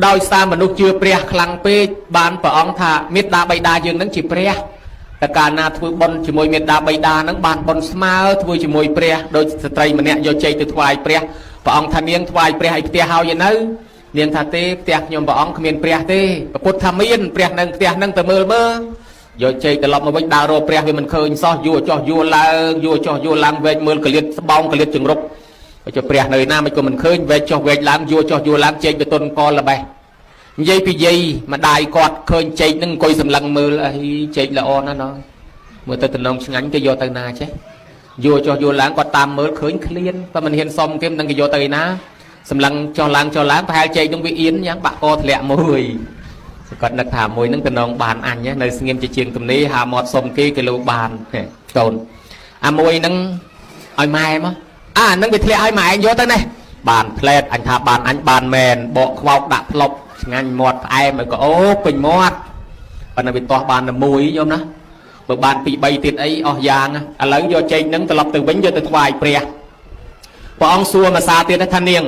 ដោយសារមនុស្សជឿព្រះខ្លាំងពេកបានព្រះអង្គថាមេត្តាបិតាយើងនឹងជាព្រះតែកាលណាធ្វើបុណ្យជាមួយមេត្តាបិតានឹងបានបុណ្យស្មើធ្វើជាមួយព្រះដោយស្ត្រីម្នាក់យកជ័យទៅថ្វាយព្រះព្រះអង្គថានាងថ្វាយព្រះឲ្យផ្ទះហើយនៅនាងថាទេផ្ទះខ្ញុំព្រះអង្គគ្មានព្រះទេព្រះពុទ្ធថាមានព្រះនៅផ្ទះនឹងទៅមើលយកជ័យត្រឡប់មកវិញដើររកព្រះវាមិនឃើញសោះយួរចោះយួរឡើងយួរចោះយួរឡើងវែកមើលកលៀតស្បោងកលៀតចង្រុកចុះព្រះនៅណាមិនក៏មិនឃើញវែកចោះវែកឡើងយួរចោះយួរឡើងជែកទៅទុនកល្បេះនិយាយពីយាយម្ដាយគាត់ឃើញជែកនឹងអង្គុយសម្លឹងមើលអីជែកល្អណាស់ណោះមើលទៅតំណងឆ្ងាញ់គេយកទៅណាចេះយួរចោះយួរឡើងគាត់តាមមើលឃើញឃ្លានតែមិនហ៊ានសុំគេមិនដឹងគេយកទៅឯណាសម្លឹងចោះឡើងប្រហែលជែកនឹងវាអៀនយ៉ាងបាក់កធ្លាក់មួយគាត់នឹកថាមួយនឹងតំណងបានអញនៅស្ងៀមជាងទំនេរហាមាត់សុំគេលោកបានកូនអាមួយនឹងឲ្យម៉ែមកអានឹងវាធ្លាក់ឲ្យម៉ែឯងយកទៅនេះបានផ្លែតអញថាបានអញបានមែនបកខ្វោកដាក់ផ្លុកឆ្ងាញ់មាត់ផ្អែមឲ្យក៏អូពេញមាត់ប៉ុន្តែវាទាស់បានតែមួយយំណាបើបានពី3ទៀតអីអស់យ៉ាងឥឡូវយកចេកនឹងត្រឡប់ទៅវិញយកទៅថ្វាយព្រះអង្គសួរមកសាទៀតថានាង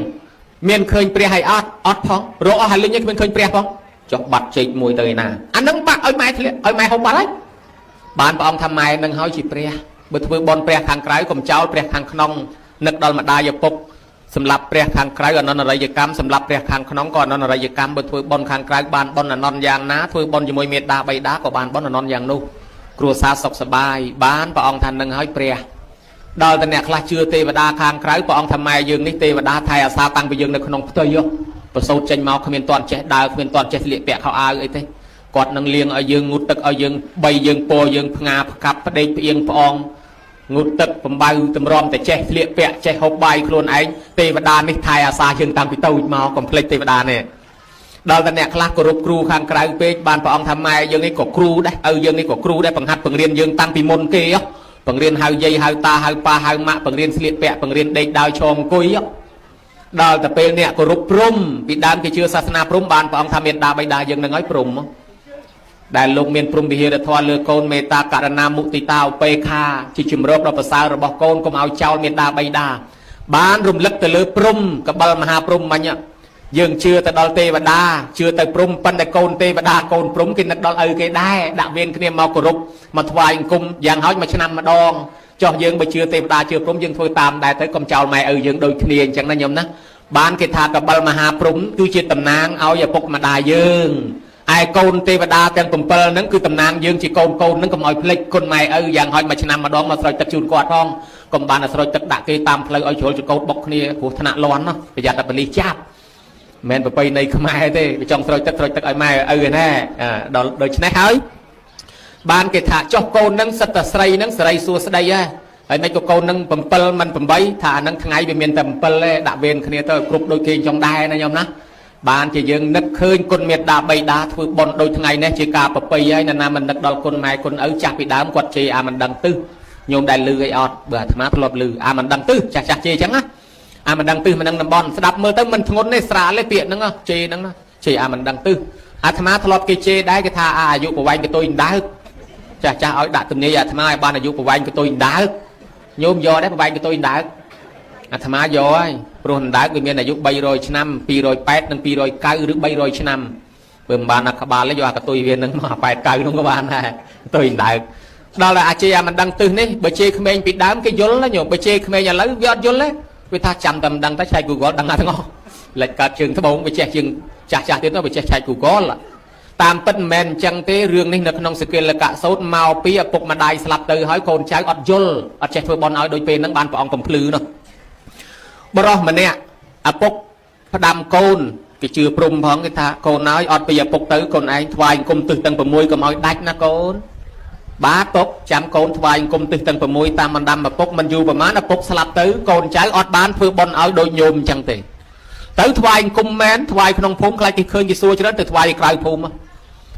មានឃើញព្រះហើយអត់ផងរកអស់ហើយលិញគ្មានឃើញព្រះផងចុះបាត់ចេកមួយទៅឯណាអានឹងបាក់ឲ្យម៉ែធ្លាក់ឲ្យម៉ែហូបបាត់ហើយបានព្រះអង្គថាម៉ែនឹងហើយជាព្រះបើធ្វើបន់ព្រះខាងក្រៅកុំចោលព្រះខាងក្នុងនឹកដល់ម្ដាយឪពុកសម្រាប់ព្រះខាងក្រៅអនន្តរិយកម្មសម្រាប់ព្រះខាងក្នុងក៏អនន្តរិយកម្មបើធ្វើបន់ខាងក្រៅបានបន់អនន្តយ៉ាងណាធ្វើបន់ជាមួយមេត្តាបិតាក៏បានបន់អនន្តយ៉ាងនោះគ្រួសារសុខសប្បាយបានព្រះអង្គថានឹងហើយព្រះដល់តែអ្នកខ្លះជឿទេវតាខាងក្រៅព្រះអង្គថាម៉ែយើងនេះទេវតាថែអាសាតាំងពីយើងនៅក្នុងផ្ទៃប្រសូតចេញមកគ្មានតន់ចេះដើរគ្មានតន់ចេះស្លៀកពាក់ខោអាវអីទេគាត់នឹងលៀងឲ្យយើងងូតទឹកឲ្យយើងបីយើងពោយើងផ្ងាផ្កាប់ផ្ដេកផ្អៀងផ្អងងូតទឹកបំបៅតម្រាំតែចេះស្លៀកពាក់ចេះហូបបាយខ្លួនឯងទេវតានេះថែអាសាយើងតាំងពីតូចមកកុំភ្លេចទេវតានេះដល់តែអ្នកខ្លះគោរពគ្រូខាងក្រៅពេកបានព្រះអង្គថាម៉ែយើងនេះក៏គ្រូដែរឪយើងនេះក៏គ្រូដែរបង្ហាត់បង្រៀនយើងតាំងពីមុនគេបង្រៀនហៅយាយហៅតាហៅប៉ាហៅម៉ាក់បង្រៀនស្លៀកពាក់បង្រៀនដេកដើរឈរអង្គុយដល់តែពេលអ្នកគោរពព្រំពីដើមគេជឿសាសនាព្រំបានព្រះអង្គថាមេត្តាបិតាយើងនឹងឲ្យព្រំដែលលោកមានព្រំវិហារធម៌លើកូនមេត្តាករណាមុទិតាឧបេក្ខាជាជំរកដ៏ប្រសើររបស់កូនកុំឲ្យចោលមេត្តាបិតាបានរំលឹកទៅលើព្រំកបិលមហាព្រំមិញយើងជឿទៅដល់ទេវតាជឿទៅព្រំប៉ុន្តែកូនទេវតាកូនព្រំគេនឹកដល់ឪគេដែរដាក់វេនគ្នាមកគោរពមកថ្វាយអង្គមយ៉ាងហោចមួយឆ្នាំម្ដងចោះយើងបើជឿទេវតាជឿព្រំយើងធ្វើតាមដែរទៅកុំចោលម៉ែឪយើងដូចគ្នាអញ្ចឹងណាញោមណាបានគេថាកបិលមហាព្រំគឺជាតំណាងឲ្យឪពុកម្ដាយយើងឯកូនទេវតាទាំង7ហ្នឹងគឺតំណាងយើងជាកូនហ្នឹងកុំឲ្យភ្លេចគុណម៉ែឪយ៉ាងហោចមួយឆ្នាំម្ដងមកស្រោចទឹកជូនគាត់ផងកុំបានស្រោចទឹកដាក់គេតាមផ្លូវឲ្យជ្រុលចកោតបុកគ្នាព្រោះថ្នាក់លាន់ណាប្រយ័ត្នតែប៉លិសចាប់មិនប្រពៃណីខ្មែរទេវាចង់ស្រោចទឹកឲ្យម៉ែឪឯណាដល់ដូច្នេះហើយបានគេថាចុះកូនហ្នឹងសិតតែស្រីហ្នឹងសេរីសួស្ដីហើយមិនក៏កូននឹង7មិន8ថាអានឹងថ្ងៃវាមានតែ7ទេដាក់វេនគ្នាទៅគ្រប់ដូចគេចង់ដែរណាញោមណាបានជាយើងនឹកឃើញគុណមេត្តាបិតាធ្វើបុណ្យដូចថ្ងៃនេះជាការប្រពៃហើយណាមិននឹកដល់គុណម៉ែគុណឪចាស់ពីដើមគាត់ជេរអាមិនដឹងទិសញោមដែលលឺអីអត់បើអាត្មាធ្លាប់លឺអាមិនដឹងទិសចាស់ជេរអញ្ចឹងណាអាមិនដឹងទិសមិនដឹងតំបន់ស្ដាប់មើលទៅមិនធ្ងន់ទេស្រាលទេពាក្យហ្នឹងជេរហ្នឹងជេរអាមិនដឹងទិសអាត្មាធ្លាប់គេជេរដែរគេថាអាយុប្រវែងកតុយដើកចាស់ឲ្យដាក់ទំនាយអាត្មាឲ្យបានអាយុប្រវែងកតុយដើកញោមយកដែរប្រវែងកតុយដើកអាត្មាយកហើយព្រោះអណ្ដើកវាមានអាយុ300ឆ្នាំ208និង209ឬ300ឆ្នាំបើមិនបានអាក្បាលទេយកអាកតុយវានឹងមក89នោះក៏បានដែរកតុយអណ្ដើកដល់តែអាជេអាមិនដឹងទិសនេះបើជេក្មេងពីដើមគេយល់ណាញោមបើជេក្មេងឥឡូវវាអត់យល់ទេវាថាចាំតែមិនដឹងតែឆែក Google ដឹងទាំងអស់លេចកើតជើងត្បូងវាចេះជើងចាស់ទៀតទៅវាចេះឆែក Google តាមពិតមិនមែនអញ្ចឹងទេរឿងនេះនៅក្នុងសកលកៈសូត្រមកពីឪពុកម្ដាយស្លាប់ទៅហើយកូនចៅអត់យល់អត់ចេះធ្វើបន់ឲ្យដូចពេលហ្នឹងបានព្រះអង្គកំភ្លឺនោះបរោះម្នាក់ឪពុកផ្ដាំកូនគេជឿព្រំផងគេថាកូនហើយអត់ពីឪពុកទៅកូនឯងថ្វាយអង្គមទិសទាំង6កុំឲ្យដាច់ណាកូនបាទពុកចាំកូនថ្វាយអង្គមទិសទាំង6តាមបណ្ដាំឪពុកមិនយូរប្រហែលឪពុកស្លាប់ទៅកូនចៅអត់បានធ្វើបន់ឲ្យដូចញោមអញ្ចឹងទេទៅថ្វាយអង្គមមែនថ្វាយក្នុងភូមិខ្លាចគេឃើញគេសួរច្រើនទៅថ្វាយក្រៅភូមិ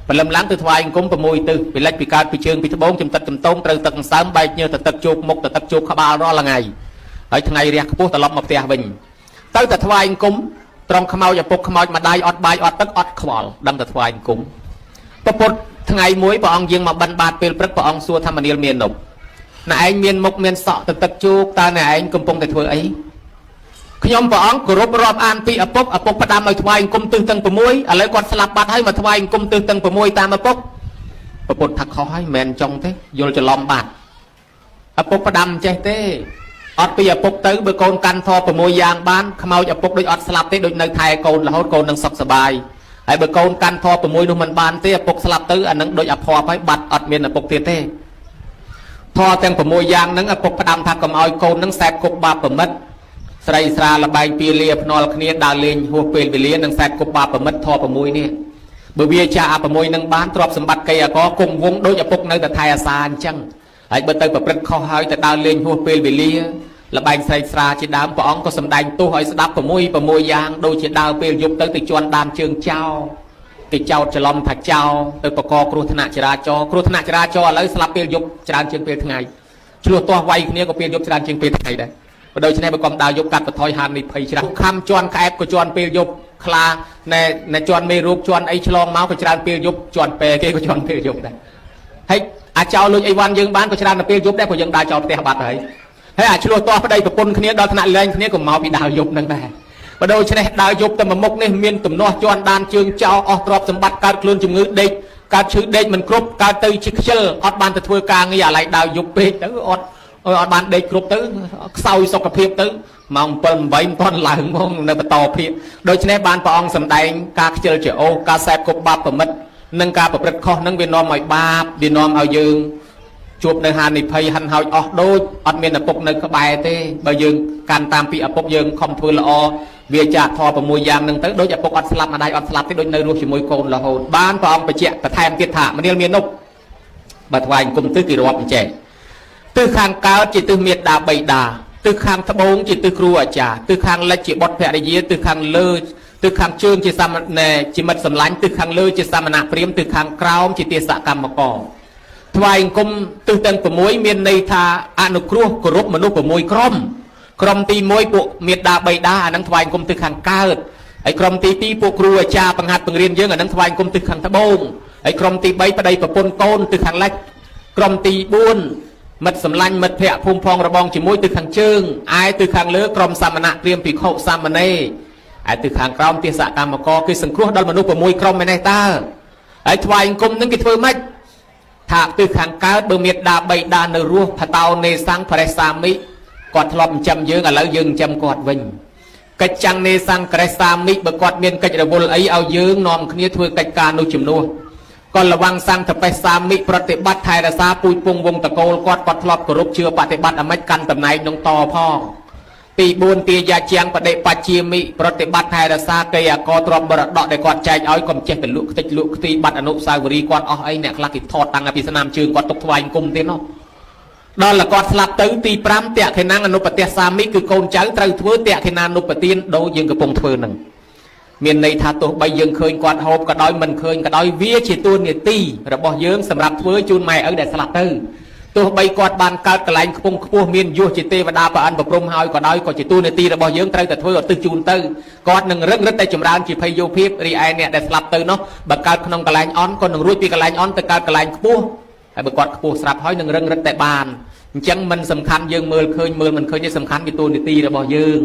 ព្រលឹមឡើងទៅថ្វាយអង្គម6ទិសពីលិចពីកើតពីជើងពីត្បូងចំទឹកចំតងត្រូវទឹកសើមបែកញើទៅទឹកជោកមុខទៅទឹកជោកក្បាលរាល់ថ្ងៃហើយថ្ងៃរះខ្ពស់ត្រឡប់មកផ្ទះវិញទៅតែថ្វាយអង្គមត្រង់ខ្មោចឪពុកខ្មោចម្ដាយអត់បាយអត់ទឹកអត់ខ្វល់ដឹងតែថ្វាយអង្គមប្រពុតថ្ងៃមួយព្រះអង្គយាងមកបិណ្ឌបាតពេលព្រឹកព្រះអង្គសួរថាមនាលមាននប់ណែឯងមានមុខមានសក់ទៅទឹកជោកតើណែឯងកំពុងតែធ្វើអី ខ្ញុំព្រះអង្គគោរពរាប់អានពីឪពុកផ្ដាំឲ្យថ្វាយអង្គមទិសទាំង6ឥឡូវគាត់ស្លាប់បាត់ហើយមកថ្វាយអង្គមទិសទាំង6តាមឪពុកប្រពុតថាខុសហើយមិនមែនចង់ទេយល់ច្រឡំបាត់ឪពុកផ្ដាំចេះទេអត់ពីឪពុកទៅបើកូនកាន់ធម៌6យ៉ាងបានខ្មោចឪពុកដូចអត់ស្លាប់ទេដូចនៅថែកូនរហូតកូននឹងសុខសប្បាយហើយបើកូនកាន់ធម៌6នោះមិនបានទេឪពុកស្លាប់ទៅអានឹងដូចអភ័ព្វហើយបាត់អត់មានឪពុកទៀតទេធម៌ទាំង6យ៉ាងហ្នឹងឪពុកផ្ដាំថាកុំឲ្យកូននឹងសែបគប់បាបប្រមិតស្រីស្រាលបែងពីលាភ្នាល់គ្នាដើរលេងហួសពេលវេលានឹងសែបគប់បាបប្រមិតធម៌6នេះបើវាចាអា6នឹងបានទ្រព្យសម្បត្តិកៃអកគង់វងដូចឪពុកនៅតែថែអាសាអញ្ចឹងហើយបើទៅប្រព្រឹត្តខុសហើយទៅដើរលេងហួសពេលវេលាលបែងស្រីស្រាជាដើមព្រះអង្គក៏សម្ដែងទោសឲ្យស្ដាប់6យ៉ាងដូចជាដើរពេលយប់ទៅជន់ដានជើងចោលទៅចោតច្រឡំថាចោលទៅបកកគ្រោះថ្នាក់ចរាចរណ៍ឥឡូវស្លាប់ពេលយប់ច្រើនជាងពេលថ្ងៃឆ្លោះទាស់វាយគ្នាក៏ពេលយប់ច្រើនជាងពេលថ្ងៃដែរបើដូច្នេះបើកុំដើរយប់កាត់បន្ថយហានិភ័យច្រើនខំជន់ក្អែបក៏ជន់ពេលយប់ខ្លាណែជន់មេរោគជន់អីឆ្លងមកក៏ច្រើនពេលយប់ជន់ពេលគេក៏ជន់ពេលយប់ដែរហើយអាចោលលួចអីវ៉ាន់យើងបានក៏ច្រើននៅពេលយប់ដែរព្រោះយើងដើរចោលផ្ទះបាត់ហើយអាឆ្លោះទាស់ប្តីប្រពន្ធគ្នាដល់ថ្នាក់លែងគ្នាក៏មកពីដើរយប់នឹងដែរបើដូច្នេះដើរយប់ទៅមុខនេះមានទំនាស់ជន់ដានជើងចោលអស់ទ្រព្យសម្បត្តិកើតខ្លួនជំងឺដេកកើតឈឺដេកមិនគ្រប់កើតទៅជាខ្ជិលអត់បានទៅធ្វើការងារអាឡ័យដើរយប់ពេកទៅអត់បានដេកគ្រប់ទៅខ្សោយសុខភាពទៅម៉ោង7 8មិនទាន់ឡើងហ្មងនៅបន្តភាពដូច្នេះបានព្រះអង្គសម្ដែងការខ្ជិលច្រអូសការសែបគប់បាបប្រមិតនិងការប្រព្រឹត្តខុសនឹងវានាំឲ្យបាបវានាំឲ្យយើងជួបនៅហានិភ័យហិនហោចអស់ដូចអត់មានឪពុកនៅក្បែរទេបើយើងកាន់តាមពីឪពុកយើងខំធ្វើល្អវាចាក់ធម៌6យ៉ាងនឹងទៅដូចឪពុកអត់ស្លាប់ម្ដាយអត់ស្លាប់ទេដូចនៅរស់ជាមួយកូនរហូតបានព្រះអង្គបញ្ជាក់បន្ថែមទៀតថាមនាលមាននោះបើថ្វាយអង្គមទិសគេរាប់អញ្ចេះទិសខាងកើតជាទិសមេត្តាបិតាទិសខាងត្បូងជាទិសគ្រូអាចារ្យទិសខាងលិចជាបុត្រភរិយាទិសខាងលើទិសខាងជើងជាសាមណេរជាមិត្តសម្លាញ់ទិសខាងលើជាសាមណព្រាហ្មណ៍ទិសខាងក្រោមជាទេសកម្មករថ្វាយអង្គមទិសទាំង6មានន័យថាអនុគ្រោះគោរពមនុស្ស6ក្រុមទី1ពួកមេត្តាបិតាអានឹងថ្វាយអង្គមទិសខាងកើតហើយក្រុមទី2ពួកគ្រូអាចារ្យបង្ហាត់បង្រៀនយើងអានឹងថ្វាយអង្គមទិសខាងត្បូងហើយក្រុមទី3ប្តីប្រពន្ធកូនទិសខាងលិចក្រុមទី4មិត្តសម្លាញ់មិត្តភ័ក្តិភូមិផងរបងជាមួយទិសខាងជើងឯទិសខាងលើក្រុមសាមណព្រាហ្មណ៍ភិក្ខុសាមណេរឯទិសខាងក្រោមទេសកម្មករគឺសង្គ្រោះដល់មនុស្ស6ក្រុមឯនេះតើហើយថ្វាយអង្គមនឹងគេធ្វើម៉េចថាទិសខាងកើតបើមេត្តាបិតានៅរស់ផតោនេសੰបរិសាមិគាត់ធ្លាប់ចិញ្ចឹមយើងឥឡូវយើងចិញ្ចឹមគាត់វិញកិច្ចចាំងនេសੰក្រេសាមិបើគាត់មានកិច្ចរវល់អីឲ្យយើងនាំគ្នាធ្វើកិច្ចការនោះជំនួសក៏លវាំងសੰតបេសាមិប្រតិបត្តិថែរក្សាពូជពងវងតកូលគាត់ធ្លាប់គោរពជឿបប្រតិបត្តិអាម៉េចកាន់តំណែងនឹងតផងទី4ទាយាជាងបដិបច្ជាមិប្រតិបត្តិថែរក្សាកេអកទ្រព្យបរដកដែលគាត់ចែកឲ្យកុំចេះទៅលក់ខ្ទេចលក់ខ្ទីបាត់អនុស្សាវរីយ៍គាត់អស់អីអ្នកខ្លះគេថតតាំងពីស្នាមជើងគាត់ទុកថ្វាយអង្គមទៀតនោះដល់គាត់ស្លាប់ទៅទី5តេខេណាងអនុបតិសាមិគឺកូនចៅត្រូវធ្វើតេខេណានុបទានដូចយើងកំពុងធ្វើនឹងមានន័យថាទោះបីយើងឃើញគាត់ហូបក៏ដោយមិនឃើញក៏ដោយវាជាទួនាទីរបស់យើងសម្រាប់ធ្វើជូនម៉ែឪដែលស្លាប់ទៅទោះបីគាត់បានកើតកន្លែងខ្ពង់ខ្ពស់មានយសជាទេវតាប្រអិនប្រព្រំហើយក៏ដោយក៏ជាទួនាទីរបស់យើងត្រូវតែធ្វើឧទ្ទិសជូនទៅគាត់នឹងរឹងរិតតែចម្រើនជាភ័យយោភាពរីឯអ្នកដែលស្លាប់ទៅនោះបើកើតក្នុងកន្លែងអន់ក៏នឹងរួចពីកន្លែងអន់ទៅកើតកន្លែងខ្ពស់ហើយបើគាត់ខ្ពស់ស្រាប់ហើយនឹងរឹងរិតតែបានអញ្ចឹងមិនសំខាន់យើងមើលឃើញមើលមិនឃើញទេសំខាន់ពីទួនាទីរបស់យើង